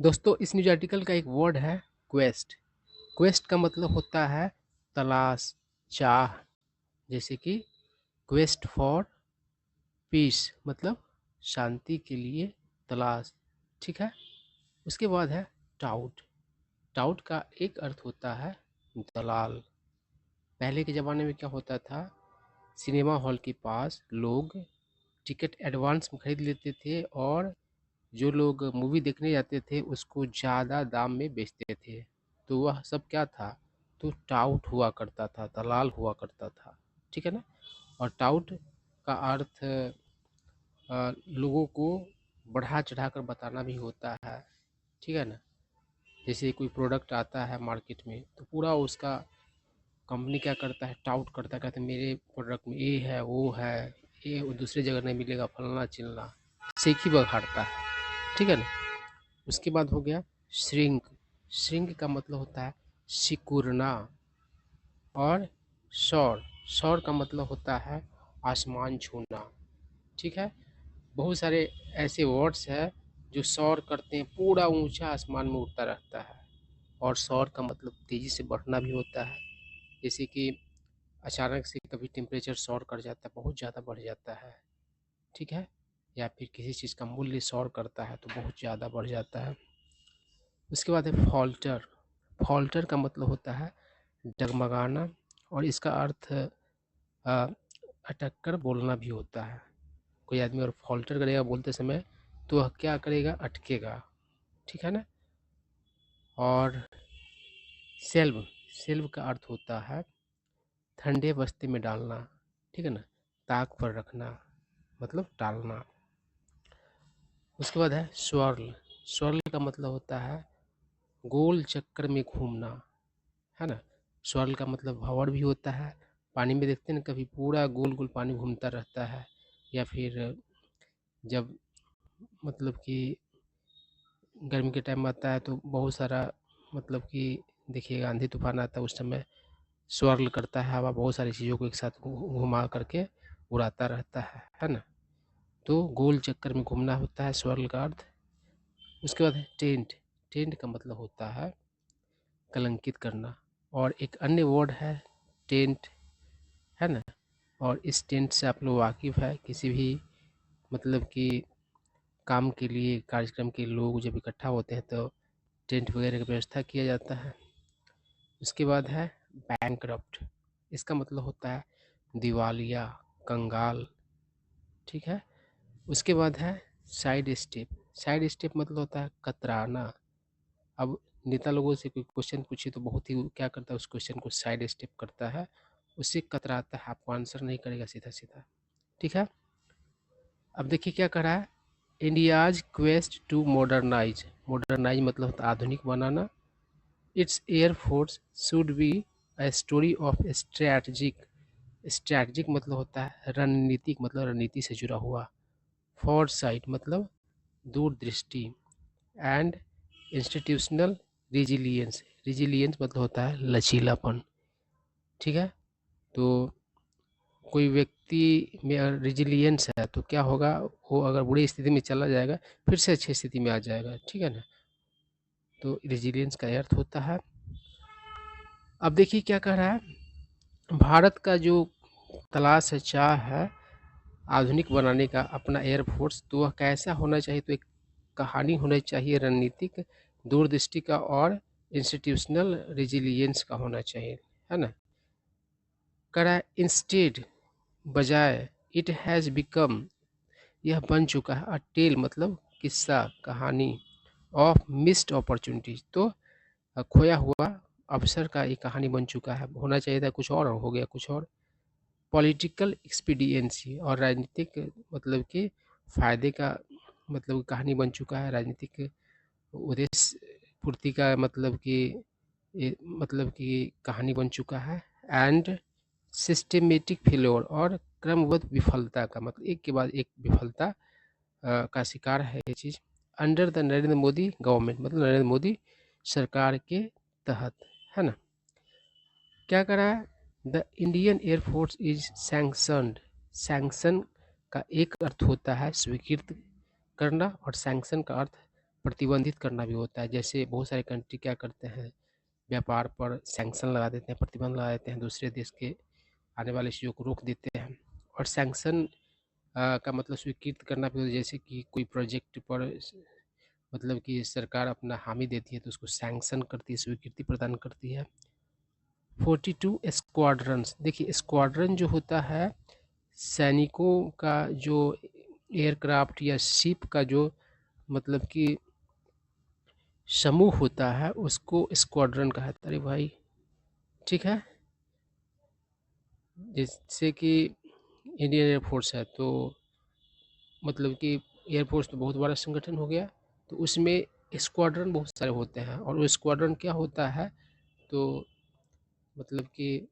दोस्तों इस news article का एक वर्ड है क्वेस्ट। क्वेस्ट का मतलब होता है तलाश, चाह। जैसे कि क्वेस्ट फॉर पीस मतलब शांति के लिए तलाश। ठीक है। उसके बाद है टाउट। टाउट का एक अर्थ होता है दलाल। पहले के ज़माने में क्या होता था, सिनेमा हॉल के पास लोग टिकट एडवांस में खरीद लेते थे और जो लोग मूवी देखने जाते थे उसको ज़्यादा दाम में बेचते थे। तो वह सब क्या था, तो टाउट हुआ करता था, दलाल हुआ करता था। ठीक है ना। और टाउट का अर्थ लोगों को बढ़ा चढ़ा कर बताना भी होता है। ठीक है ना। जैसे कोई प्रोडक्ट आता है मार्केट में तो पूरा उसका कंपनी क्या करता है, टाउट करता है, कहते हैं मेरे प्रोडक्ट में ये है वो है, ये दूसरी जगह नहीं मिलेगा, फलना चिलना, सेख ही बघाड़ता है। ठीक है ना। उसके बाद हो गया श्रिंक। श्रिंक का मतलब होता है सिकुड़ना। और सौर। सौर का मतलब होता है आसमान छूना। ठीक है। बहुत सारे ऐसे वर्ड्स हैं जो सौर करते हैं, पूरा ऊंचा आसमान में उड़ता रहता है। और सौर का मतलब तेजी से बढ़ना भी होता है। जैसे कि अचानक से कभी टेम्परेचर सौर कर जाता है, बहुत ज़्यादा बढ़ जाता है। ठीक है। या फिर किसी चीज़ का मूल्य सौर करता है तो बहुत ज़्यादा बढ़ जाता है। उसके बाद है फॉल्टर। फॉल्टर का मतलब होता है डगमगाना। और इसका अर्थ अ, अटक कर बोलना भी होता है। कोई आदमी अगर फॉल्टर करेगा बोलते समय तो वह क्या करेगा, अटकेगा। ठीक है ना। और सेल्व। सेल्व का अर्थ होता है ठंडे बस्ते में डालना। ठीक है ना। ताक पर रखना मतलब डालना। उसके बाद है स्वर्ल। स्वर्ल का मतलब होता है गोल चक्कर में घूमना। है ना। स्वर्ल का मतलब भंवर भी होता है। पानी में देखते हैं ना, कभी पूरा गोल गोल पानी घूमता रहता है। या फिर जब मतलब कि गर्मी के टाइम आता है तो बहुत सारा मतलब कि देखिएगा आंधी तूफान आता है, उस समय swirl करता है हवा, बहुत सारी चीज़ों को एक साथ घुमा करके उड़ाता रहता है ना। तो गोल चक्कर में घूमना होता है swirl का अर्थ। उसके बाद है टेंट। टेंट का मतलब होता है कलंकित करना। और एक अन्य वर्ड है टेंट, है ना। और इस टेंट से आप लोग वाकिफ़ है, किसी भी मतलब कि काम के लिए कार्यक्रम के लोग जब इकट्ठा होते हैं तो टेंट वगैरह की व्यवस्था किया जाता है। उसके बाद है बैंकरप्ट। इसका मतलब होता है दिवालिया, कंगाल। ठीक है। उसके बाद है साइड स्टेप। साइड स्टेप मतलब होता है कतराना। अब नेता लोगों से कोई क्वेश्चन पूछे तो बहुत ही क्या करता है, उस क्वेश्चन को साइड स्टेप करता है, उससे कतराता है, आपको आंसर नहीं करेगा सीधा सीधा। ठीक है। अब देखिए क्या कर रहा है, India's quest to modernize. Modernize मतलब होता है आधुनिक बनाना। It's air force should be a story of strategic. Strategic मतलब होता है रणनीतिक, मतलब रणनीति से जुड़ा हुआ। फॉरसाइट मतलब दूरदृष्टि। And institutional resilience. रिजिलियंस मतलब होता है लचीलापन। ठीक है। तो कोई व्यक्ति में अगर रिजिलियंस है तो क्या होगा, वो अगर बुरी स्थिति में चला जाएगा फिर से अच्छी स्थिति में आ जाएगा। ठीक है ना। तो रिजिलियंस का अर्थ होता है। अब देखिए क्या कह रहा है, भारत का जो तलाश है, चाह है आधुनिक बनाने का अपना एयरफोर्स, तो वह कैसा होना चाहिए, तो एक कहानी होनी चाहिए रणनीतिक दूरदृष्टि का और इंस्टीट्यूशनल रिजिलियंस का होना चाहिए, है ना। करा इंस्टेड बजाय, इट हैज़ बिकम यह बन चुका है, अ टेल मतलब किस्सा कहानी, ऑफ मिस्ड अपॉर्चुनिटीज तो खोया हुआ अवसर का एक कहानी बन चुका है। होना चाहिए था कुछ और हो गया कुछ और। पॉलिटिकल एक्सपीडियंसी और राजनीतिक मतलब कि फ़ायदे का मतलब कहानी बन चुका है। राजनीतिक उद्देश्य पूर्ति का मतलब कि मतलब कि कहानी बन चुका है। एंड सिस्टेमेटिक फेल्योर और क्रमबद्ध विफलता का मतलब एक के बाद एक विफलता का शिकार है ये चीज़। Under the Narendra Modi government मतलब नरेंद्र मोदी सरकार के तहत, है ना। क्या करा है, the Indian air force is sanctioned. Sanction का एक अर्थ होता है स्वीकृत करना और सैंक्शन का अर्थ प्रतिबंधित करना भी होता है। जैसे बहुत सारे कंट्री क्या करते हैं, व्यापार पर सैंक्शन लगा देते हैं, प्रतिबंध लगा देते हैं, दूसरे देश के आने वाली चीज़ों को रोक देते हैं। और सैंक्शन का मतलब स्वीकृत करना भी होता है, जैसे कि कोई प्रोजेक्ट पर मतलब कि सरकार अपना हामी देती है तो उसको सैंक्शन करती है, स्वीकृति प्रदान करती है। 42 स्क्वाड्रंस, देखिए स्क्वाड्रन जो होता है सैनिकों का जो एयरक्राफ्ट या शिप का जो मतलब कि समूह होता है उसको स्क्वाड्रन कहा जाता है। अरे भाई ठीक है, जैसे कि इंडियन एयरफोर्स है तो मतलब कि एयरफोर्स तो बहुत बड़ा संगठन हो गया, तो उसमें स्क्वाड्रन बहुत सारे होते हैं। और वो स्क्वाड्रन क्या होता है तो मतलब कि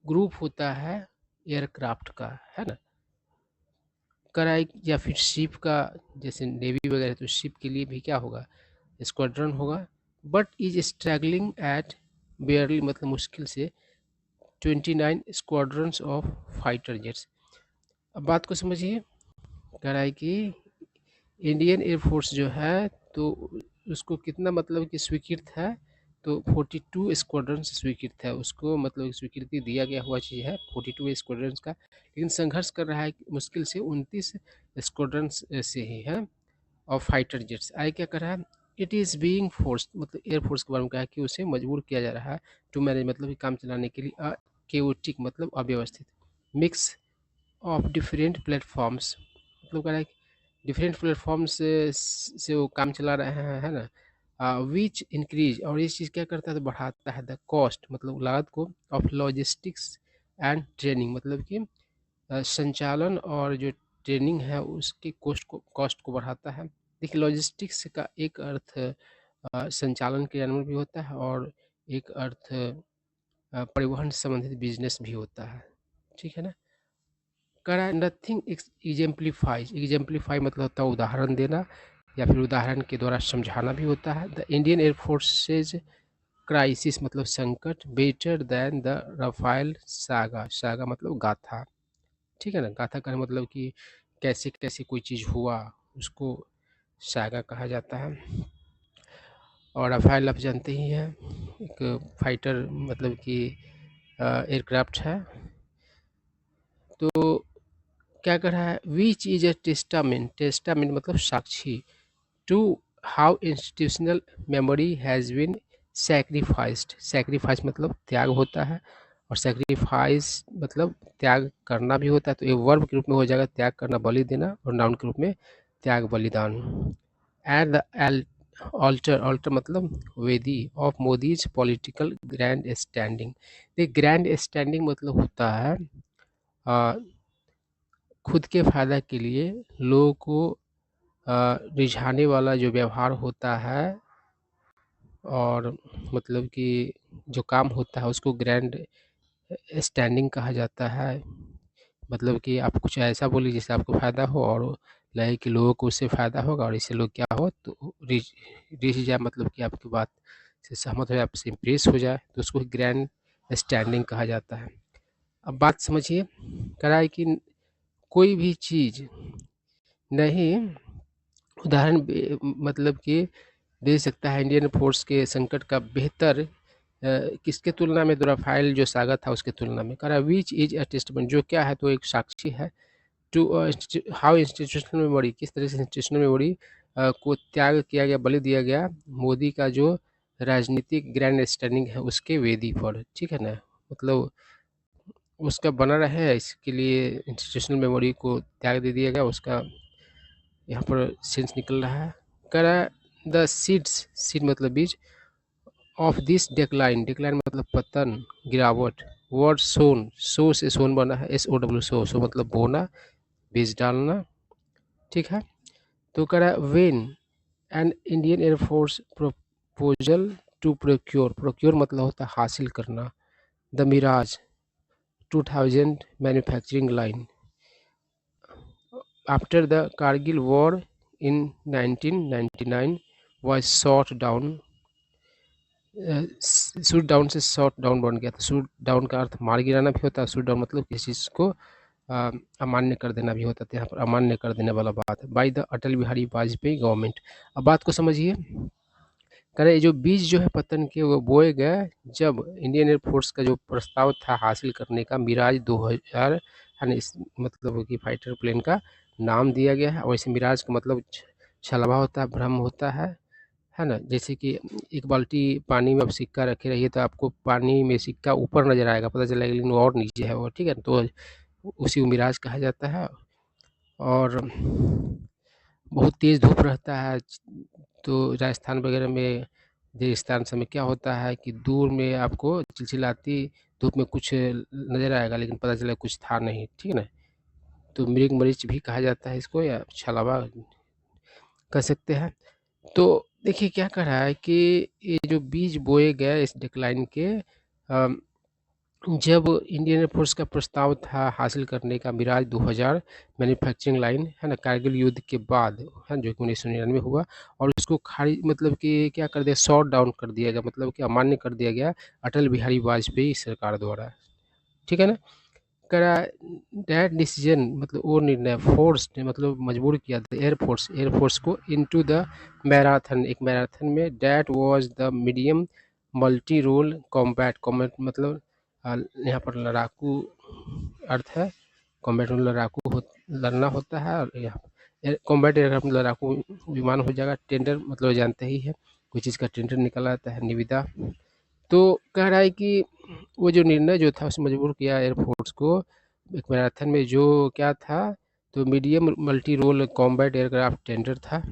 ग्रुप होता है एयरक्राफ्ट का, है ना, कराई या फिर शिप का। जैसे नेवी वगैरह तो शिप के लिए भी क्या होगा, स्क्वाड्रन होगा। बट इज स्ट्रगलिंग एट बेयरली मतलब मुश्किल से 29 स्क्वाड्रंस ऑफ फाइटर जेट्स। अब बात को समझिए, कह रहा है कि इंडियन एयरफोर्स जो है तो उसको कितना मतलब कि स्वीकृत है, तो 42 स्क्वाड्रन स्वीकृत है, उसको मतलब स्वीकृति दिया गया हुआ चीज़ है 42 स्क्वाड्रन का। लेकिन संघर्ष कर रहा है मुश्किल से 29 स्क्वाड्रन से ही है। और फाइटर जेट्स आए क्या कर रहा है, इट इज़ बीइंग फोर्स मतलब एयरफोर्स के बारे में कहा है कि उसे मजबूर किया जा रहा है टू मैनेज मतलब काम चलाने के लिए केओटिक मतलब अव्यवस्थित मिक्स ऑफ डिफरेंट प्लेटफॉर्म्स, मतलब कह रहा है डिफरेंट प्लेटफॉर्म से वो काम चला रहे हैं, है ना। विच इंक्रीज, और ये चीज़ क्या करता है तो बढ़ाता है द कॉस्ट मतलब लागत को, ऑफ लॉजिस्टिक्स एंड ट्रेनिंग मतलब कि संचालन और जो ट्रेनिंग है उसकी कॉस्ट को बढ़ाता है। देखिए लॉजिस्टिक्स का एक अर्थ संचालन क्रियान्वयन भी होता है और एक अर्थ परिवहन से संबंधित बिजनेस भी होता है, ठीक है ना। करा नथिंग एग्जेम्पलीफाई मतलब होता है उदाहरण देना या फिर उदाहरण के द्वारा समझाना भी होता है। द इंडियन एयरफोर्सेज क्राइसिस मतलब संकट better then the Rafale saga, saga मतलब गाथा, ठीक है ना। गाथा का मतलब कि कैसे कैसे कोई चीज़ हुआ उसको सागा कहा जाता है। और राफेल आप जानते ही हैं एक फाइटर मतलब कि एयरक्राफ्ट है। तो क्या कर रहा है, which is a testament, testament मतलब साक्षी, to how institutional memory has been sacrificed, sacrifice मतलब त्याग होता है और सेक्रीफाइस मतलब त्याग करना भी होता है। तो ये वर्ब के रूप में हो जाएगा त्याग करना, बलि देना, और नाउन के रूप में त्याग बलिदान। एट द ऑल्टर, ऑल्टर मतलब वेदी of Modi's political grand standing. ये ग्रैंड स्टैंडिंग मतलब होता है खुद के फायदा के लिए लोगों को रिझाने वाला जो व्यवहार होता है और मतलब कि जो काम होता है उसको ग्रैंड स्टैंडिंग कहा जाता है। मतलब कि आप कुछ ऐसा बोलिए जिससे आपको फ़ायदा हो और लगे कि लोगों को उससे फ़ायदा होगा और इससे लोग क्या हो तो रिझ जाए, मतलब कि आपकी बात से सहमत हो जाए, आपसे इम्प्रेस हो जाए, तो उसको ग्रैंड स्टैंडिंग कहा जाता है। अब बात समझिए, कह रहा है कि कोई भी चीज़ नहीं उदाहरण मतलब कि दे सकता है इंडियन फोर्स के संकट का बेहतर किसके तुलना में, राफेल जो सागा था उसके तुलना में। कह रहा है विच इज अ टेस्टमेंट, जो क्या है तो एक साक्षी है, टू हाउ इंस्टीट्यूशनल मेमोरी, किस तरह से इंस्टीट्यूशनल मेमोरी को त्याग किया गया, बलि दिया गया मोदी का जो राजनीतिक ग्रैंड स्टैंडिंग है उसके वेदी पर, ठीक है ना। मतलब उसका बना रहे इसके लिए इंस्टीट्यूशनल मेमोरी को त्याग दे दिया गया, उसका यहाँ पर सेंस निकल रहा है। कह रहा है द सीड्स, सीड मतलब बीज, ऑफ दिस डेक्लाइन, डेक्लाइन मतलब पतन गिरावट, वर्ड सोन, सो से सोन बना है, SOW सो, सो मतलब बोना बीज डालना, ठीक है। तो कह रहा है when an Indian Air Force proposal to procure, procure मतलब होता है हासिल करना, the Mirage 2000 manufacturing line after the Kargil war in 1999 was shot down, shoot down से शॉट डाउन बन गया था। शूट डाउन का अर्थ मार गिराना भी होता है, शूट डाउन मतलब किसी चीज़ को अमान्य कर देना भी होता था, यहाँ पर अमान्य कर देने वाला बात है, by the Atal Bihari Vajpayee government. अब बात को समझिए, कह रहे जो बीज जो है पतन के वो बोए गए जब इंडियन एयरफोर्स का जो प्रस्ताव था हासिल करने का मिराज 2000, है ना, इस मतलब कि फाइटर प्लेन का नाम दिया गया है। और इस मिराज का मतलब छलवा होता है, भ्रम होता है ना। जैसे कि एक बाल्टी पानी में आप सिक्का रखे रहिए तो आपको पानी में सिक्का ऊपर नजर आएगा, पता चलेगा लेकिन वो और नीचे है वो, ठीक है, तो उसी को मिराज कहा जाता है। और बहुत तेज़ धूप रहता है तो राजस्थान वगैरह में, रेगिस्तान समय क्या होता है कि दूर में आपको चिलचिलाती धूप में कुछ नज़र आएगा लेकिन पता चलेगा कुछ था नहीं, ठीक है ना। तो मृग मरीच भी कहा जाता है इसको, या छलावा कह सकते हैं। तो देखिए क्या कह रहा है कि ये जो बीज बोए गए इस डिक्लाइन के, अम, जब इंडियन एयरफोर्स का प्रस्ताव था हासिल करने का मिराज 2000 मैन्युफैक्चरिंग लाइन, है ना, कारगिल युद्ध के बाद, है जो कि 1999 हुआ, और उसको खारिज मतलब कि क्या कर दिया, शॉट डाउन कर दिया गया, मतलब कि अमान्य कर दिया गया अटल बिहारी वाजपेयी सरकार द्वारा, ठीक है ना। करा दैट डिसीजन मतलब वो निर्णय फोर्स ने मतलब मजबूर किया था एयरफोर्स को इनटू द मैराथन, एक मैराथन में, that was the medium multi role combat combat मतलब यहाँ पर लड़ाकू अर्थ है, कॉम्बैट में लड़ाकू लड़ना होता है, और यहाँ कॉम्बैट एयरक्राफ्ट में लड़ाकू विमान हो जाएगा। टेंडर मतलब जानते ही है, कोई चीज़ का टेंडर निकल आता है, निविदा। तो कह रहा है कि वो जो निर्णय जो था उसने मजबूर किया एयरफोर्स को एक मैराथन में, जो क्या था, तो medium multi role combat aircraft tender था।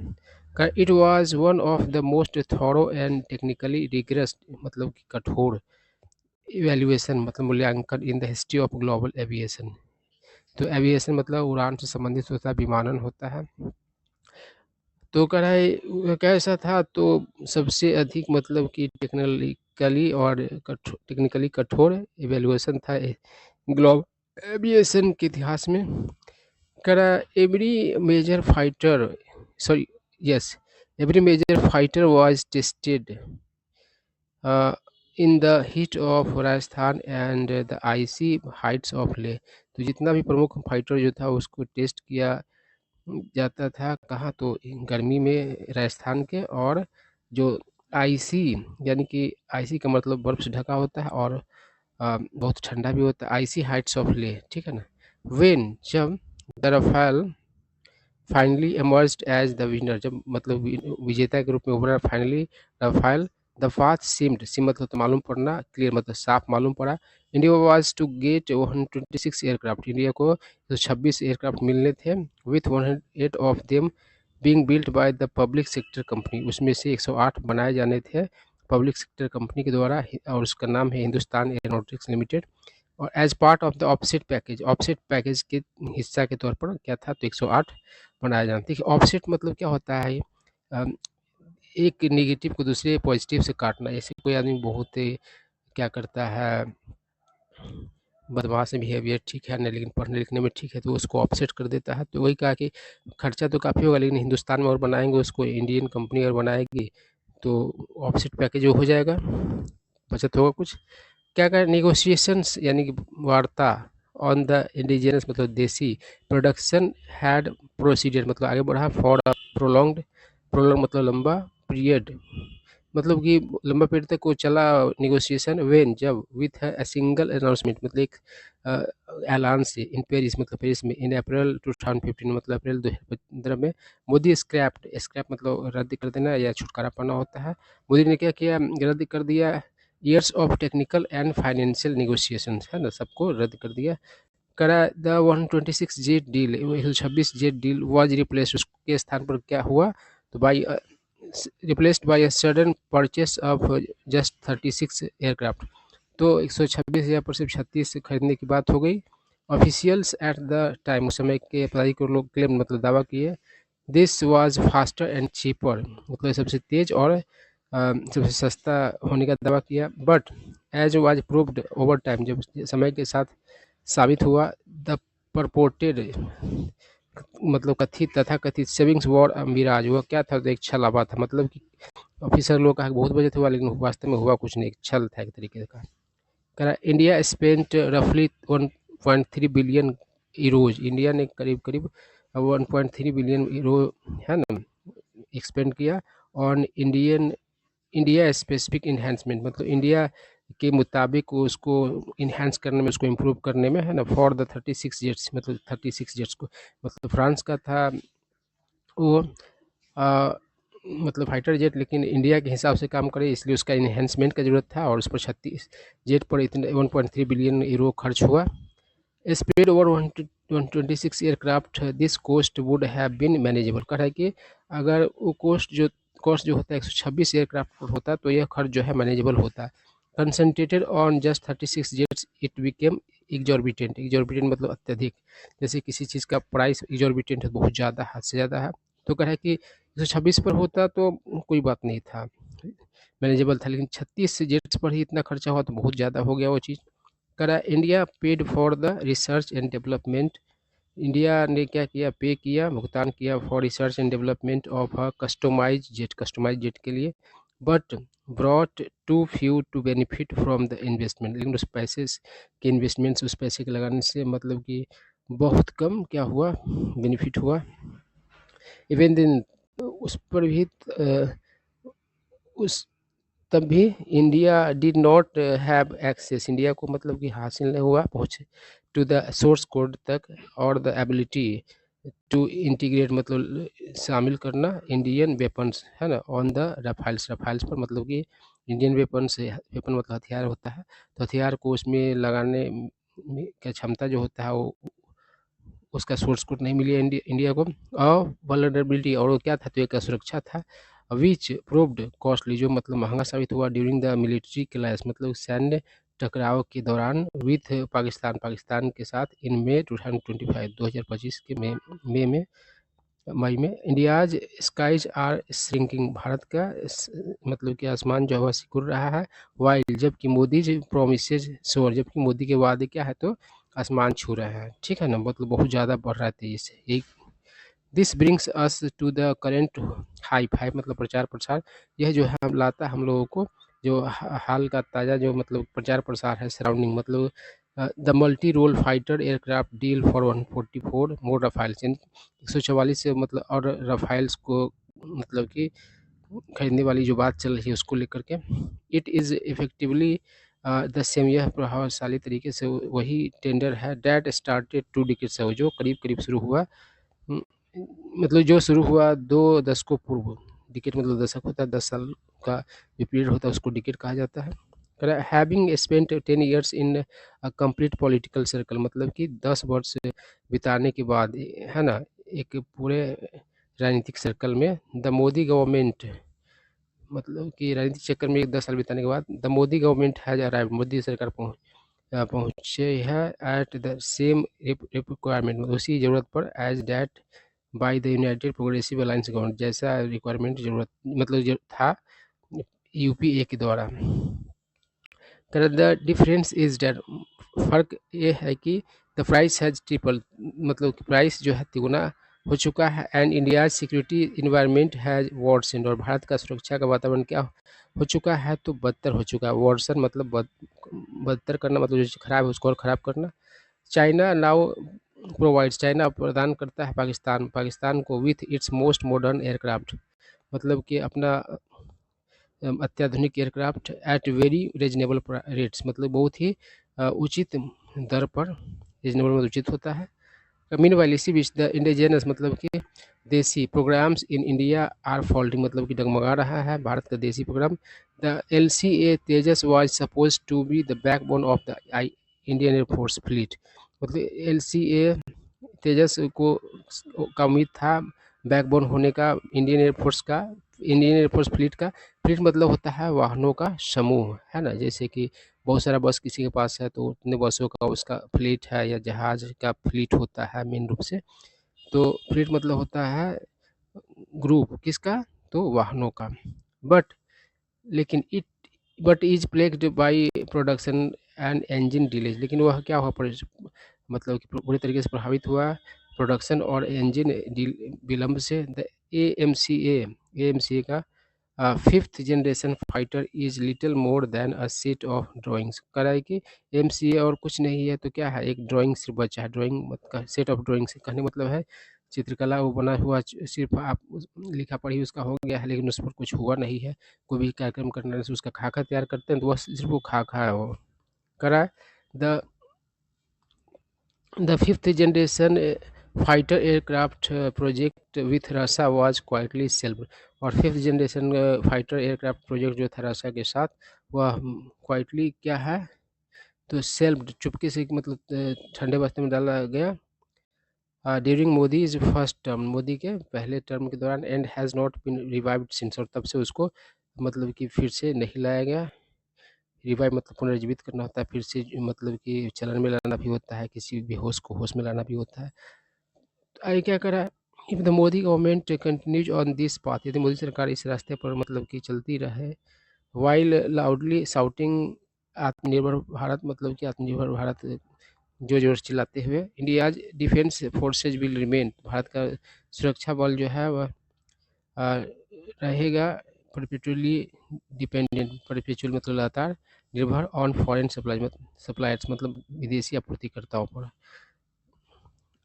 It was one of the most thorough and technically rigorous मतलब कि कठोर इवैल्यूएशन मतलब मूल्यांकन in the history of global aviation. तो एविएशन मतलब उड़ान से संबंधित होता है, विमानन होता है। तो कह रहा है वो कैसा था, तो सबसे अधिक मतलब कि टेक्निकली कठोर इवैल्यूएशन था ग्लोबल एविएशन के इतिहास में। कह रहा every major fighter sorry yes every major fighter was tested in the heat of Rajasthan and the icy heights of Leh. तो जितना भी प्रमुख फाइटर जो था उसको टेस्ट किया जाता था, कहाँ, तो गर्मी में राजस्थान के, और जो आईसी यानी कि आईसी का मतलब बर्फ से ढका होता है, और बहुत ठंडा भी होता है, आईसी हाइट्स ऑफ ले, ठीक है ना। वेन जब the Rafale finally emerged as the winner, जब मतलब विजेता के रूप में उभरा finally Rafale, the path seemed, seem मतलब तो मालूम पड़ना, क्लियर मतलब साफ मालूम पड़ा। India was to get 126 aircraft, India को 126 एयरक्राफ्ट मिलने थे, with 108 of them being built by the public sector company, उसमें से 108 बनाए जाने थे पब्लिक सेक्टर कंपनी के द्वारा, और उसका नाम है हिंदुस्तान एरोनॉटिक्स लिमिटेड। और as part of the offset package के हिस्सा के तौर पर क्या था, तो 108 बनाया जाता है। ऑफसेट मतलब क्या होता है, अम, एक नेगेटिव को दूसरे पॉजिटिव से काटना। ऐसे कोई आदमी बहुत क्या करता है, बदमाश बिहेवियर, ठीक है ना, लेकिन पढ़ने लिखने में ठीक है, तो उसको ऑफसेट कर देता है। तो वही कहा कि खर्चा तो काफ़ी होगा, लेकिन हिंदुस्तान में और बनाएंगे उसको, इंडियन कंपनी और बनाएगी, तो ऑफसेट पैकेज हो जाएगा, बचत होगा कुछ। क्या करें, नेगोशिएशंस यानी कि वार्ता ऑन द इंडिजिनस मतलब देसी प्रोडक्शन हैड प्रोसीडियर मतलब आगे बढ़ा, फॉर अ प्रोलॉन्ग मतलब लंबा पीरियड, मतलब कि लंबा पीरियड तक वो चला निगोशिएशन, वेन जब विथ अ सिंगल अनाउंसमेंट मतलब एक ऐलान से, इन पेरिस मतलब पेरिस में, इन अप्रैल 2015 मतलब अप्रैल 2015 में, मोदी स्क्रैप मतलब रद्द कर देना या छुटकारा पाना होता है। मोदी ने क्या किया, रद्द कर दिया years of technical and financial negotiation, है ना, सबको रद्द कर दिया। करा the 126 jet deal 126 jet deal was replace, उसके स्थान पर क्या हुआ, तो by replaced by a sudden purchase of just 36 aircraft. तो 126 या पर सिर्फ 36 खरीदने की बात हो गई। ऑफिशियल्स एट द टाइम, उस समय के पदाधिकारी को लोग क्लेम मतलब दावा किए, this was faster and cheaper मतलब सबसे तेज और सबसे सस्ता होने का दावा किया। But as was proved over time, जब समय के साथ साबित हुआ, द परपोर्टेड मतलब कथित तथा कथित सेविंग्स वॉर मिराज, वो क्या था, तो एक छलावा था, मतलब कि ऑफिसर लोग कहा बहुत बजट हुआ, लेकिन वास्तव में हुआ कुछ नहीं, एक छल था एक तरीके का। कह रहा इंडिया स्पेंट रफली 1.3 बिलियन यूरोज, इंडिया ने करीब करीब 1.3 बिलियन यूरो, है ना, एक्सपेंड किया ऑन इंडिया स्पेसिफिक इन्हांसमेंट, मतलब इंडिया के मुताबिक उसको इन्हांस करने में, उसको इम्प्रूव करने में, है ना, फॉर द 36 जेट्स, मतलब 36 जेट्स को, मतलब फ्रांस का था वो मतलब फाइटर जेट, लेकिन इंडिया के हिसाब से काम करे, इसलिए उसका इन्हेंसमेंट का ज़रूरत था, और उस पर 36 जेट पर इतने 1.3 बिलियन यूरो खर्च हुआ। Speed over 126 aircraft, this cost would have been manageable. कह रहा है कि अगर वो कॉस्ट जो होता है 126 एयरक्राफ्ट पर होता तो यह खर्च जो है मैनेजेबल होता। Concentrated on just 36 jets it became exorbitant, exorbitant मतलब अत्यधिक, जैसे किसी चीज़ का प्राइस एग्जॉर्बिटेंट है, बहुत ज़्यादा, हद से ज़्यादा है, तो कह रहा है कि 126 पर होता तो कोई बात नहीं था, मैनेजेबल था, लेकिन 36 जेट्स पर ही इतना खर्चा हुआ तो बहुत ज़्यादा हो गया वो चीज़। करा India paid for the research and development, India ने क्या किया, पे किया, भुगतान किया for research and development of a customise jet के लिए, but brought too few to benefit from the investment, लेकिन उस पैसे के इन्वेस्टमेंट्स, उस पैसे के लगाने से मतलब कि बहुत कम क्या हुआ, बेनिफिट हुआ। इवन दिन उस पर भी उस तब भी India did not have access, India को मतलब कि हासिल नहीं हुआ पहुँच टू द सोर्स कोड तक, और द एबिलिटी टू इंटीग्रेट मतलब शामिल करना इंडियन वेपन्स, है ना, ऑन द राफाइल्स, राफाइल्स पर, मतलब कि इंडियन वेपन्स, वेपन मतलब हथियार होता है, तो हथियार को उसमें लगाने में क्या क्षमता जो होता है वो उसका सोर्स कोड नहीं मिली इंडिया को, और वल्नरेबिलिटी, और वो क्या था, तो एक सुरक्षा था, विच प्रूव्ड कॉस्टली, जो मतलब महंगा साबित हुआ ड्यूरिंग द मिलिट्री क्लैश, मतलब सैन्य टकराव के दौरान, विथ पाकिस्तान के साथ इन मई 2025, 2025 के मई में। इंडियाज स्काइज आर श्रिंकिंग, भारत का मतलब कि आसमान जो है सिकुड़ रहा है, वाइल, जबकि मोदी जी प्रोमिसेज शोर, जबकि मोदी के वादे क्या है, तो आसमान छू रहे हैं, ठीक है ना, मतलब बहुत ज़्यादा बढ़ रहा है तेजी से। एक this brings us to the current hi fi, मतलब प्रचार प्रसार, यह जो है लाता हम लोगों को जो हाल का ताज़ा जो मतलब प्रचार प्रसार है सराउंडिंग, मतलब the multi role fighter aircraft deal for 144 more Rafales, 144 से मतलब और रफाइल्स को मतलब कि खरीदने वाली जो बात चल रही है उसको लेकर के, it is effectively the same, यह प्रभावशाली तरीके से वही टेंडर है डैट स्टार्टेड 2 डिकेड्स अगो, जो करीब करीब शुरू हुआ, मतलब जो शुरू हुआ 2 दशकों पूर्व, डिकेड मतलब दशक होता है, 10 साल का जो पीरियड होता है उसको डिकेड कहा जाता है। Having spent 10 years in a complete political circle, मतलब कि 10 वर्ष बिताने के बाद, है ना, एक पूरे राजनीतिक सर्कल में, द मोदी गवर्नमेंट, मतलब कि राजनीतिक चक्कर में 10 साल बिताने के बाद, the Modi government has arrived, Modi सरकार पहुँचे है एट द सेम रिक्वायरमेंट, उसी ज़रूरत पर, as that by the United Progressive Alliance government, जैसा रिक्वायरमेंट ज़रूरत मतलब जो था यूपीए के द्वारा। द डिफरेंस इज डैट, फ़र्क ये है कि द प्राइस हैज़ ट्रिपल, मतलब कि प्राइस जो है तिगुना हो चुका है, and India security environment has worsened, और भारत का सुरक्षा का वातावरण क्या हो चुका है, तो बदतर हो चुका है, वर्सन मतलब बदतर करना, मतलब जो खराब है उसको और ख़राब करना। चाइना नाउ प्रोवाइड्स, चाइना प्रदान करता है पाकिस्तान को with its most modern aircraft, मतलब कि अपना अत्याधुनिक aircraft at very reasonable rates, मतलब बहुत ही उचित दर पर, रीजनेबल मतलब उचित होता है। मीन वाइल इसी बीच द इंडिजिनस, मतलब कि देसी programs in India are faltering, मतलब कि डगमगा रहा है भारत का देसी प्रोग्राम। The LCA Tejas was suppose to be the backbone of the Indian Air Force fleet, मतलब LCA तेजस को का उम्मीद था बैकबोन होने का इंडियन एयरफोर्स का, इंडियन एयरफोर्स फ्लीट का, फ्लीट मतलब होता है वाहनों का समूह, है ना, जैसे कि बहुत सारा बस किसी के पास है तो उतने बसों का उसका फ्लीट है, या जहाज का फ्लीट होता है मेन रूप से, तो फ्लीट मतलब होता है ग्रुप किसका, तो वाहनों का। बट लेकिन it but is plagued by production and engine delays, लेकिन वह क्या हुआ, मतलब कि पूरी तरीके से प्रभावित हुआ प्रोडक्शन और इंजन विलम्ब से। द AMCA का fifth generation fighter is little more than a set of drawings. कह रहा है कि एमसीए और कुछ नहीं है तो क्या है, एक ड्राइंग सिर्फ बचा है। ड्राइंग सेट ऑफ ड्राइंग से कहने मतलब है चित्रकला वो बना हुआ सिर्फ आप लिखा पढ़ी उसका हो गया है, लेकिन उस पर कुछ हुआ नहीं है। कोई भी कार्यक्रम करने से उसका खाका तैयार करते हैं तो वह सिर्फ वो खाका है वो। कह रहा है the The fifth generation fighter aircraft project with रसा was quietly shelved। और fifth generation fighter aircraft project जो था रसा के साथ वह क्वाइटली क्या है तो सेल्फ चुपके से मतलब ठंडे बस्ते में डाला गया during Modi is first term, Modi के पहले टर्म के दौरान, and has not been revived since. और तब से उसको मतलब कि फिर से नहीं लाया गया। रिवाइव मतलब पुनर्जीवित करना होता है, फिर से मतलब कि चलन में लाना भी होता है, किसी बेहोश को होश में लाना भी होता है। आगे क्या करा, if the Modi government continues on this path, यदि मोदी सरकार इस रास्ते पर मतलब कि चलती रहे, वाइल लाउडली शाउटिंग आत्मनिर्भर भारत, मतलब कि आत्मनिर्भर भारत जो जोर से चिल्लाते हुए, India's defence forces will remain, Bharat का सुरक्षा बल जो है वह रहेगा परपेचुअली डिपेंडेंट, परपेचुअल मतलब लगातार निर्भर ऑन फॉरेन सप्लायर्स मतलब विदेशी आपूर्तिकर्ताओं पर।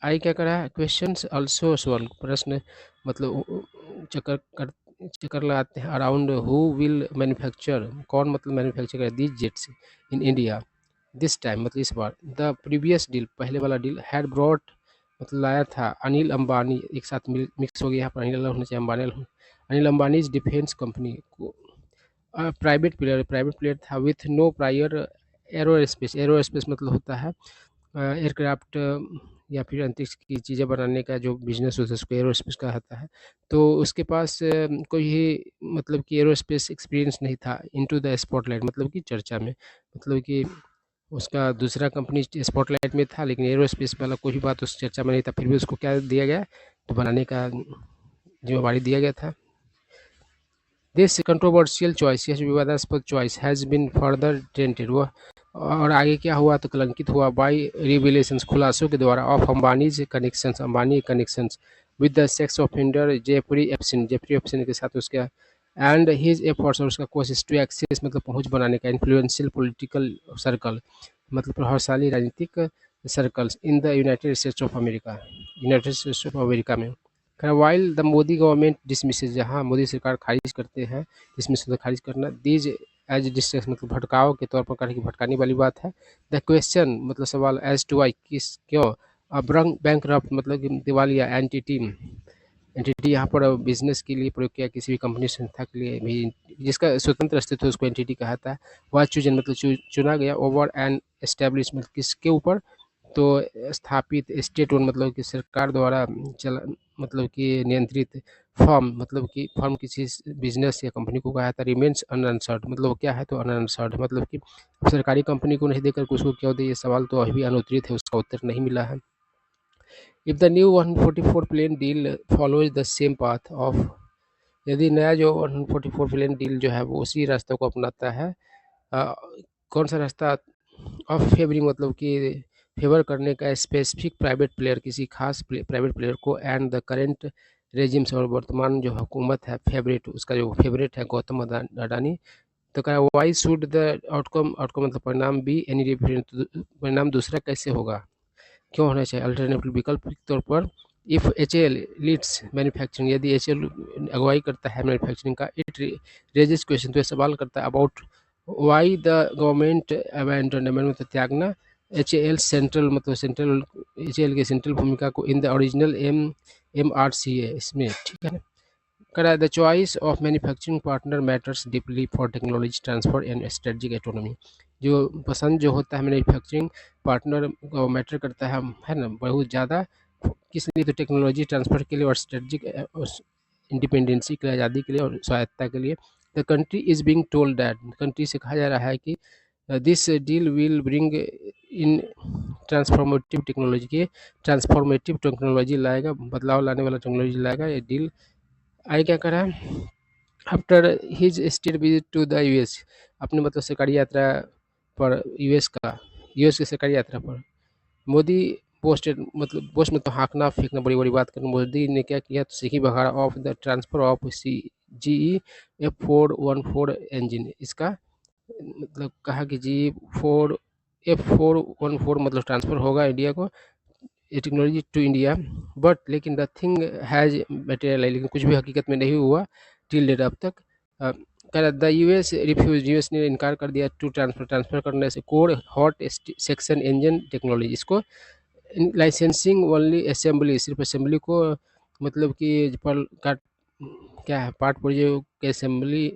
आई क्या करा है, क्वेश्चन ऑल्सो सॉल्व, प्रश्न मतलब चक्कर लगाते हैं अराउंड हु विल मैन्युफैक्चर, कौन मतलब मैन्युफैक्चर करे these jets in India this time, मतलब इस बार। द प्रीवियस डील, पहले वाला डील, हैड ब्रॉट मतलब लाया था अनिल अंबानी, एक साथ मिक्स हो गया यहाँ पर, अनिल होना चाहिए अंबानी, अनिल अंबानी डिफेंस कंपनी को प्राइवेट प्लेयर था with no prior aerospace, aerospace मतलब होता है एयरक्राफ्ट या फिर अंतरिक्ष की चीज़ें बनाने का जो बिजनेस होता है उसको एरोस्पेस कहा जाता है। तो उसके पास कोई ही मतलब कि एरोस्पेस एक्सपीरियंस नहीं था इनटू द स्पॉटलाइट, मतलब कि चर्चा में, मतलब कि उसका दूसरा कंपनी स्पॉटलाइट में था लेकिन एरोस्पेस वाला कोई भी बात उस चर्चा में नहीं था, फिर भी उसको क्या दिया गया तो बनाने का जिम्मेवारी दिया गया था। दिस कंट्रोवर्शियल चॉइस, यह विवादास्पद choice has been further tainted, वह और आगे क्या हुआ तो कलंकित हुआ बाई रिविलेशंस, खुलासों के द्वारा, of Ambani's connections, Ambani connections with the sex offender Jeffrey Epstein के साथ उसका, एंड हिज एफर्ट्स और उसका कोशिश टू एक्सेस मतलब पहुंच बनाने का, इन्फ्लुएंशियल पॉलिटिकल सर्कल मतलब प्रभावशाली राजनीतिक circles in the United states of America, United states of America में। वाइल द मोदी गवर्नमेंट डिसमिसेज, जहाँ मोदी सरकार खारिज करते हैं, डिसमिस मतलब खारिज करना, दीज एज डिस्ट्रेक्स मतलब भटकाव के तौर पर कहने की भटकाने वाली बात है। द क्वेश्चन मतलब सवाल, एज टू वाई किस क्यों, अब बैंक मतलब कि दिवालिया एंटिटी, एंटिटी यहाँ पर बिजनेस के लिए प्रयोग किया, किसी भी कंपनी संस्था के लिए भी जिसका स्वतंत्र अस्तित्व उसको एंटिटी कहा था, वह चूजन मतलब चुना गया ओवर एन एस्टेब्लिशमेंट किसके ऊपर तो स्थापित स्टेट ओन मतलब कि सरकार द्वारा चला मतलब कि नियंत्रित फर्म, मतलब कि फर्म किसी बिजनेस या कंपनी को कहा था, रिमेन्स अनअंसर्ड मतलब क्या है तो अनअंसर्ड मतलब कि सरकारी कंपनी को नहीं देकर उसको क्यों दे, ये सवाल तो अभी भी अनुत्तरित है, उसका उत्तर नहीं मिला है। If the new 144 plane deal follows the same path of, यदि नया जो 144 प्लेन डील जो है वो उसी रास्ते को अपनाता है, कौन सा रास्ता, ऑफ फेवरिंग मतलब कि फेवर करने का स्पेसिफिक प्राइवेट प्लेयर, किसी खास प्राइवेट प्लेयर को, एंड द करेंट रेजिम्स और वर्तमान जो हुकूमत है फेवरेट, उसका जो फेवरेट है गौतम अडानी, तो कहा why should the outcome, outcome मतलब परिणाम भी एनी डिफरेंट, परिणाम दूसरा कैसे होगा, क्यों होना चाहिए अल्टरनेटिव विकल्प के तौर पर। If H L leads manufacturing, यदि एच एल अगुवाई करता है मैन्युफैक्चरिंग का, इट रेजेस क्वेश्चन, तो ये सवाल करता है about why the government abandonment मतलब त्यागना एच एल सेंट्रल मतलब सेंट्रल एच एल के सेंट्रल भूमिका को in the original M R C A, इसमें ठीक है ना। करा the choice of manufacturing partner matters deeply for technology transfer and strategic autonomy, जो पसंद जो होता है मैन्युफैक्चरिंग पार्टनर को मैटर करता है ना बहुत ज़्यादा, किस लिए तो टेक्नोलॉजी ट्रांसफ़र के लिए और स्ट्रेटजिक इंडिपेंडेंसी के लिए, आज़ादी के लिए और स्वायत्ता के लिए। The country is being told that, country से कहा जा रहा है कि this deal will bring in transformative technology, के ट्रांसफॉर्मेटिव टेक्नोलॉजी लाएगा, बदलाव लाने वाला टेक्नोलॉजी लाएगा ये डील। आगे क्या करा, after his state visit to the US, अपने मतलब सरकारी यात्रा पर यूएस की सरकारी यात्रा पर मोदी पोस्ट मतलब हाँकना फेंकना, बड़ी बड़ी बात करना। मोदी ने क्या किया, तो सिखी बघाड़ा of the transfer of GE F414 engine, इसका मतलब कहा कि F414 मतलब ट्रांसफ़र होगा इंडिया को, ये टेक्नोलॉजी टू इंडिया, बट लेकिन द थिंग हैज़ मटेरियलाइज, लेकिन कुछ भी हकीकत में नहीं हुआ टिल डेट अब तक। कह रहा द US रिफ्यूज, US ने इनकार कर दिया टू ट्रांसफ़र करने से core hot section engine technology, इसको लाइसेंसिंग ओनली असेंबली, सिर्फ असेंबली को मतलब कि पर का क्या है पार्ट पुर्जे के असेंबली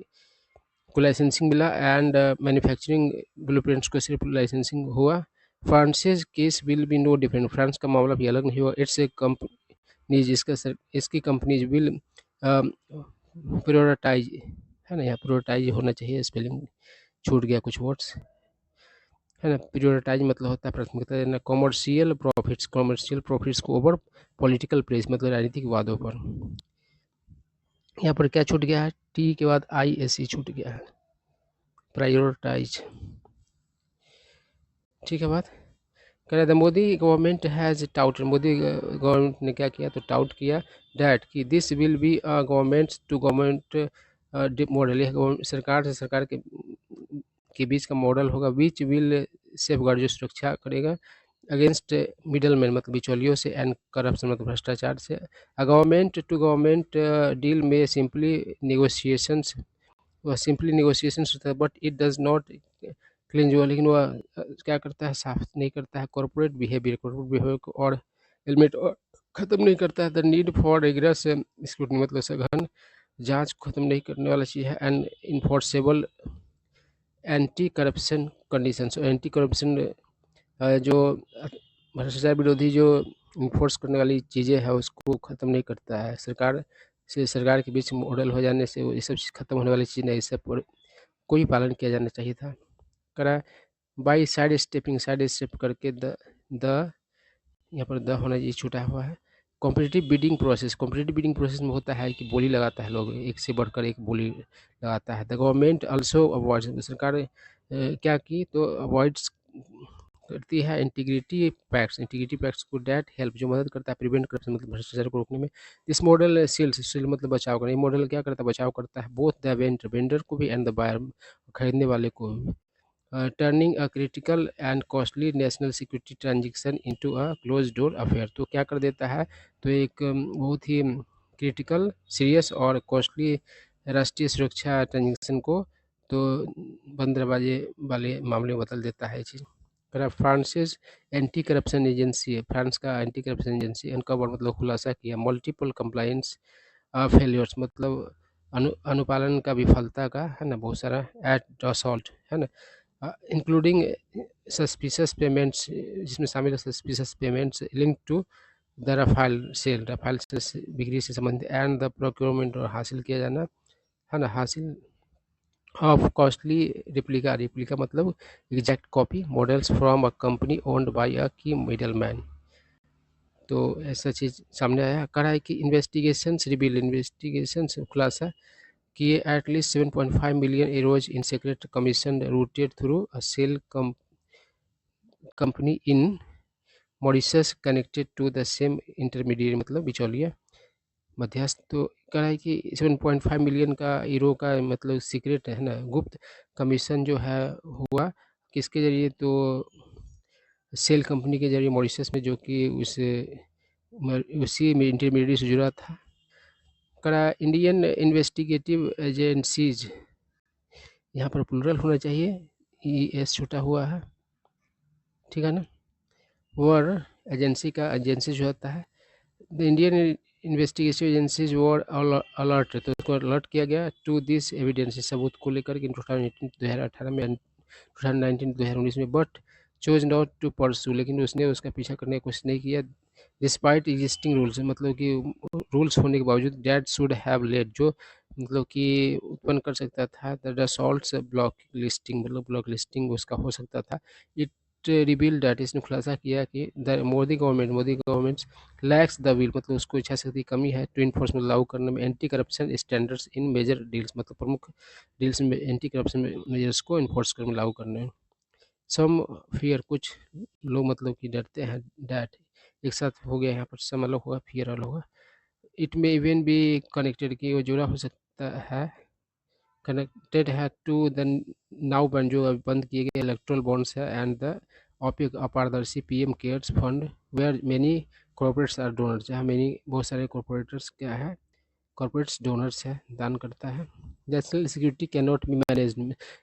को लाइसेंसिंग मिला, एंड मैन्युफैक्चरिंग ब्लूप्रिंट्स को सिर्फ लाइसेंसिंग हुआ। France's case will be no different, France का मामला भी अलग नहीं हुआ। इट्स ए कंपनीज, इसकी कंपनीज विल प्रियोरिटाइज, है ना, यहाँ प्रियोरिटाइज होना चाहिए, स्पेलिंग छूट गया कुछ वर्ड्स, है ना। प्रियोरिटाइज मतलब होता है प्राथमिकता देना। कॉमर्शियल प्रॉफिट्स को ओवर पॉलिटिकल प्रेस, मतलब राजनीतिक वादों पर। यहाँ पर क्या छूट गया है, टी के बाद ISE छूट गया है, प्रायोरिटाइज, ठीक है बात। कह रहे थे Modi government has tout, Modi government ने क्या किया, तो टाउट किया डैट कि this will be government to government model, यह सरकार से सरकार के बीच का मॉडल होगा, विच विल सेफ गार्ड, जो सुरक्षा करेगा अगेंस्ट मिडल मैन मतलब बिचौलियों से, एंड करप्शन मतलब भ्रष्टाचार से। गवर्नमेंट टू गवर्नमेंट डील में सिंपली नेगोशिएशंस, वह सिंपली नेगोशिएशंस होता है, but it does not clean, जो लेकिन वह क्या करता है, साफ नहीं करता है कॉर्पोरेट बिहेवियर को, और हेलमेट और ख़त्म नहीं करता है the need for rigorous scrutiny, मतलब सघन जांच ख़त्म नहीं करने वाला चीज़ है, and enforceable anti corruption condition, anti corruption जो भ्रष्टाचार विरोधी जो इन्फोर्स करने वाली चीज़ें हैं उसको ख़त्म नहीं करता है। सरकार के बीच मॉडल हो जाने से वो ये सब चीज़ ख़त्म होने वाली चीज़ नहीं, इस सब पर कोई पालन किया जाना चाहिए था। करा बाई साइड स्टेप करके द यहाँ पर द होना ये छूटा हुआ है। कॉम्पिटिटिव बिडिंग प्रोसेस में होता है कि बोली लगाता है, लोग एक से बढ़कर एक बोली लगाता है। द गवर्नमेंट ऑल्सो अवॉइड्स, सरकार क्या की, तो अवॉइड्स करती है इंटीग्रिटी पैक्ट्स को डैट हेल्प, जो मदद करता है प्रिवेंट करप्शन मतलब भ्रष्टाचार को रोकने में। इस मॉडल सील मतलब बचाव करना, ये मॉडल क्या करता है, बचाव करता है बोथ द वेंडर को भी एंड द बायर, खरीदने वाले को भी। Turning a critical and costly national security transaction into a close door affair, तो क्या कर देता है, तो एक बहुत ही क्रिटिकल, सीरियस और कॉस्टली राष्ट्रीय सुरक्षा ट्रांजेक्शन को तो बंद दरवाजे वाले मामले में बदल देता है ये चीज़। फ्रांसिस एंटी करप्शन एजेंसी है, फ्रांस का एंटी करप्शन एजेंसी अनकवर मतलब खुलासा किया मल्टीपल कंप्लायंस फेलियर्स, मतलब अनुपालन का विफलता का, है ना, बहुत सारा एट असॉल्ट, है ना, इंक्लूडिंग सस्पिशियस पेमेंट्स, जिसमें शामिल है suspicious payments link to the Rafale sale बिक्री से संबंधित, एंड द प्रोक्योरमेंट, और हासिल किया जाना, है ना, हासिल ऑफ कॉस्टली रिप्लिका मतलब exact copy models from a company owned by a key middle man, तो ऐसा चीज़ सामने आया। करा है कि इन्वेस्टिगेशन खुलासा किए at least 7.5 million euros in secret commission routed through a shell company in Mauritius connected to the same intermediate मतलब बिचौलिया मध्यस्थ, तो कह रहा है कि 7.5 मिलियन का यूरो का मतलब सीक्रेट है ना, गुप्त कमीशन जो है हुआ किसके जरिए, तो सेल कंपनी के जरिए मॉरिशस में, जो कि उसी में इंटरमीडिएट से जुड़ा था। करा इंडियन इन्वेस्टिगेटिव एजेंसीज, यहाँ पर प्लूरल होना चाहिए, ES छूटा हुआ है, ठीक है ना। वर एजेंसी का एजेंसी जो होता है, the Indian investigation agencies were alert, तो उसको अलर्ट किया गया टू दिस एविडेंस, सबूत को लेकर कि 2018 में 2019 में, but chose not to pursue, लेकिन उसने उसका पीछा करने की कोशिश नहीं किया। डिस्पाइट एग्जिस्टिंग रूल्स, मतलब कि रूल्स होने के बावजूद, डैट शुड हैव लेड, जो मतलब कि उत्पन्न कर सकता था द डसॉल्ट्स ब्लॉक लिस्टिंग, मतलब ब्लॉक लिस्टिंग उसका हो सकता था। इट रिवील डैट, इसने खुलासा किया कि the Modi government lakhs the will, मतलब उसको इच्छा शक्ति की कमी है टू इन्फोर्स मतलब लागू करने में anti corruption standards in major deals, मतलब प्रमुख डील्स में एंटी करप्शन मेजर्स को इन्फोर्स करने लागू करने में। सम फियर, कुछ लोग मतलब कि डरते हैं, डैट एक साथ हो गया यहाँ पर, सम अलग होगा, फिर अलग होगा। इट में इवन भी कनेक्टेड की वो जुड़ा हो सकता है, कनेक्टेड है टू द नाउ बन जो अभी बंद किए गए इलेक्ट्रल बॉन्ड्स है एंड द ऑपिक अपारदर्शी PM cares fund where many corporates are donors, जहाँ मेनी बहुत सारे कॉर्पोरेटर्स क्या है, कॉर्पोरेट्स डोनर्स है, दान करता है। National security can not be manage,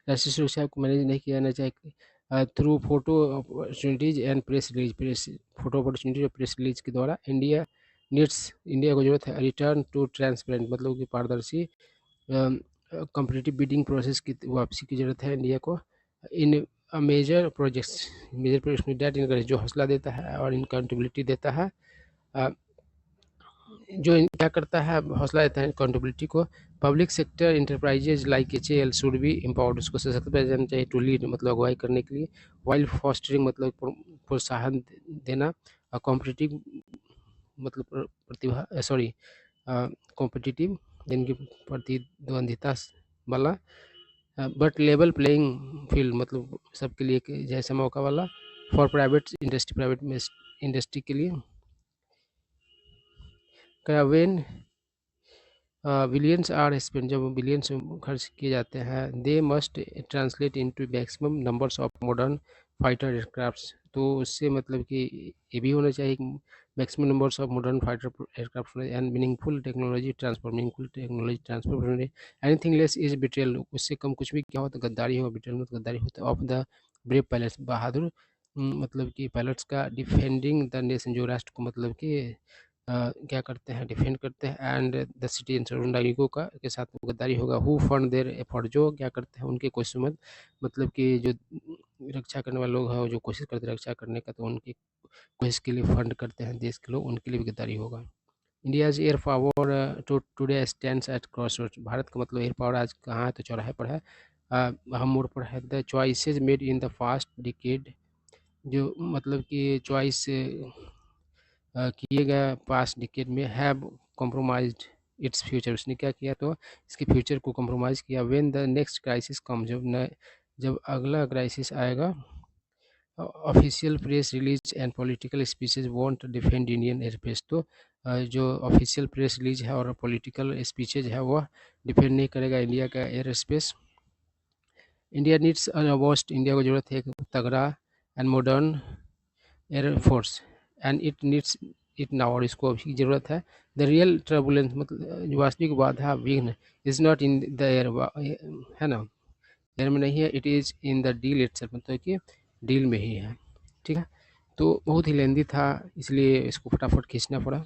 राष्ट्रीय सुरक्षा को मैनेज नहीं किया जाना चाहिए through photo opportunities and press release, press photo opportunities और प्रेस रिलीज के द्वारा। इंडिया को जरूरत है रिटर्न टू ट्रांसपेरेंट, मतलब कि पारदर्शी कॉम्पिटिटिव बिडिंग प्रोसेस की वापसी की जरूरत है इंडिया को। इन मेजर प्रोजेक्ट्स में डेट इनकरेज, जो हौसला देता है और इनकाउंटेबिलिटी देता है, जो क्या करता है, हौसला देता है अकाउंटेबिलिटी को। Public sector enterprises like HAL should be empowered, उसको सशक्त बनाया जाना चाहिए टू लीड, मतलब अगुवाई करने के लिए। वाइल फॉस्टरिंग, मतलब प्रोत्साहन देना। कॉम्पिटिटिव, मतलब प्रतिभा, सॉरी कॉम्पिटिटिव, जिनकी प्रतिद्वंदिता वाला। बट लेवल प्लेइंग फील्ड, मतलब सबके लिए जैसा मौका वाला। फॉर प्राइवेट इंडस्ट्री के लिए। क्या वेन बिलियंस आर स्पेंड, जब बिलियंस खर्च किए जाते हैं, they must translate into maximum numbers of modern fighter aircrafts, तो उससे मतलब कि ये भी होना चाहिए maximum numbers of modern fighter aircraft and meaningful technology transfer. Anything less is betrayal, उससे कम कुछ भी क्या हो तो गद्दारी हो, बिट्रेयल मतलब गद्दारी होता है। ऑफ द ब्रेव पायलट्स, बहादुर मतलब कि पायलट्स का। डिफेंडिंग द नेशन, जो राष्ट्र को मतलब कि क्या करते हैं, डिफेंड करते हैं। एंड द सिटीजन, नागरिकों का के साथ गद्दारी होगा। हु फंड देयर एफर्ट, जो क्या करते हैं उनके कोशिश में, मतलब कि जो रक्षा करने वाले लोग हैं, जो कोशिश करते हैं रक्षा करने का, तो उनकी कोशिश के लिए फंड करते हैं देश के लोग, उनके लिए भी गद्दारी होगा। India's air power today stands at cross roads, Bharat का मतलब एयर पावर आज कहाँ है, तो चौराहे पर है, अहम मोड़ पर है। The choices made in the fast decade, जो मतलब कि चॉइस किए गए पास्ट डिकेड में, हैव कॉम्प्रोमाइज्ड इट्स फ्यूचर, उसने क्या किया, तो इसके फ्यूचर को कॉम्प्रोमाइज़ किया। व्हेन द नेक्स्ट क्राइसिस कम, जब अगला क्राइसिस आएगा, official press release and political speeches want defend Indian aerospace, तो जो ऑफिशियल प्रेस रिलीज है और पॉलिटिकल स्पीचेज है वह डिफेंड नहीं करेगा इंडिया का air space. India needs robust, India को जरूरत है एक तगड़ा and modern air force, and it needs it now, और इसको अभी ज़रूरत है। द रियल टर्बुलेंस, मतलब जो वास्तविक बाधा, विघ्न, is not in the air, है ना, एयर में नहीं है, it is in the deal itself, मतलब कि डील में ही है। ठीक है, तो बहुत ही लेंदी था, इसलिए इसको फटाफट खींचना पड़ा।